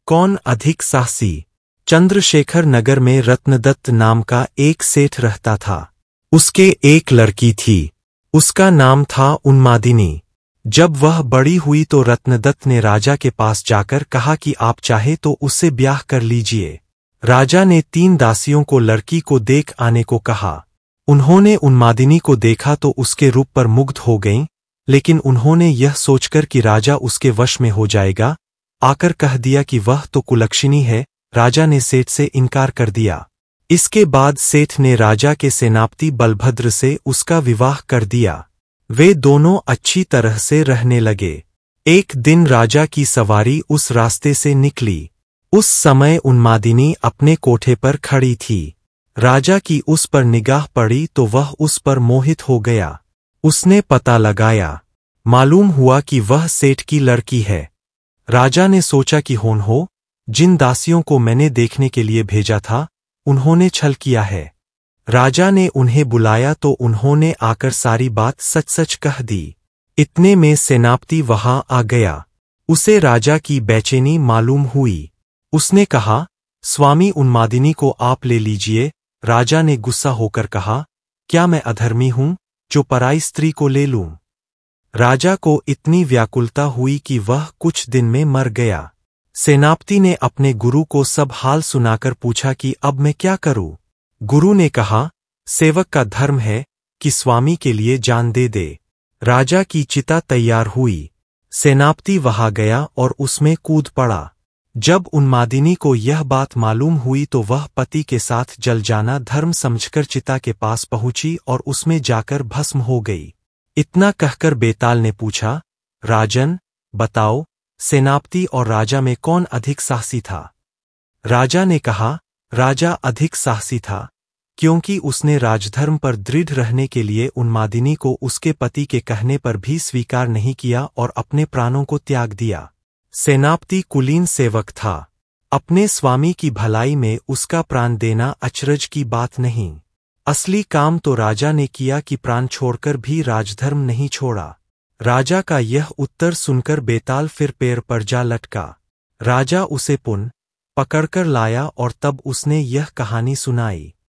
कौन अधिक साहसी। चंद्रशेखर नगर में रत्नदत्त नाम का एक सेठ रहता था। उसके एक लड़की थी। उसका नाम था उन्मादिनी। जब वह बड़ी हुई तो रत्नदत्त ने राजा के पास जाकर कहा कि आप चाहे तो उससे ब्याह कर लीजिए। राजा ने 3 दासियों को लड़की को देख आने को कहा। उन्होंने उन्मादिनी को देखा तो उसके रूप पर मुग्ध हो गईं, लेकिन उन्होंने यह सोचकर कि राजा उसके वश में हो जाएगा, आकर कह दिया कि वह तो कुलक्षणी है। राजा ने सेठ से इनकार कर दिया। इसके बाद सेठ ने राजा के सेनापति बलभद्र से उसका विवाह कर दिया। वे दोनों अच्छी तरह से रहने लगे। एक दिन राजा की सवारी उस रास्ते से निकली। उस समय उन्मादिनी अपने कोठे पर खड़ी थी। राजा की उस पर निगाह पड़ी तो वह उस पर मोहित हो गया। उसने पता लगाया। मालूम हुआ कि वह सेठ की लड़की है। राजा ने सोचा कि होन हो, जिन दासियों को मैंने देखने के लिए भेजा था उन्होंने छल किया है। राजा ने उन्हें बुलाया तो उन्होंने आकर सारी बात सच सच कह दी। इतने में सेनापति वहां आ गया। उसे राजा की बेचैनी मालूम हुई। उसने कहा, स्वामी उन्मादिनी को आप ले लीजिए। राजा ने गुस्सा होकर कहा, क्या मैं अधर्मी हूं जो पराई स्त्री को ले लूं। राजा को इतनी व्याकुलता हुई कि वह कुछ दिन में मर गया। सेनापति ने अपने गुरु को सब हाल सुनाकर पूछा कि अब मैं क्या करूं। गुरु ने कहा, सेवक का धर्म है कि स्वामी के लिए जान दे दे। राजा की चिता तैयार हुई। सेनापति वहां गया और उसमें कूद पड़ा। जब उन्मादिनी को यह बात मालूम हुई तो वह पति के साथ जल जाना धर्म समझकर चिता के पास पहुंची और उसमें जाकर भस्म हो गई। इतना कहकर बेताल ने पूछा, राजन, बताओ, सेनापति और राजा में कौन अधिक साहसी था। राजा ने कहा, राजा अधिक साहसी था, क्योंकि उसने राजधर्म पर दृढ़ रहने के लिए उन्मादिनी को उसके पति के कहने पर भी स्वीकार नहीं किया और अपने प्राणों को त्याग दिया। सेनापति कुलीन सेवक था। अपने स्वामी की भलाई में उसका प्राण देना अचरज की बात नहीं। असली काम तो राजा ने किया कि प्राण छोड़कर भी राजधर्म नहीं छोड़ा। राजा का यह उत्तर सुनकर बेताल फिर पैर पर जा लटका। राजा उसे पुन पकड़कर लाया और तब उसने यह कहानी सुनाई।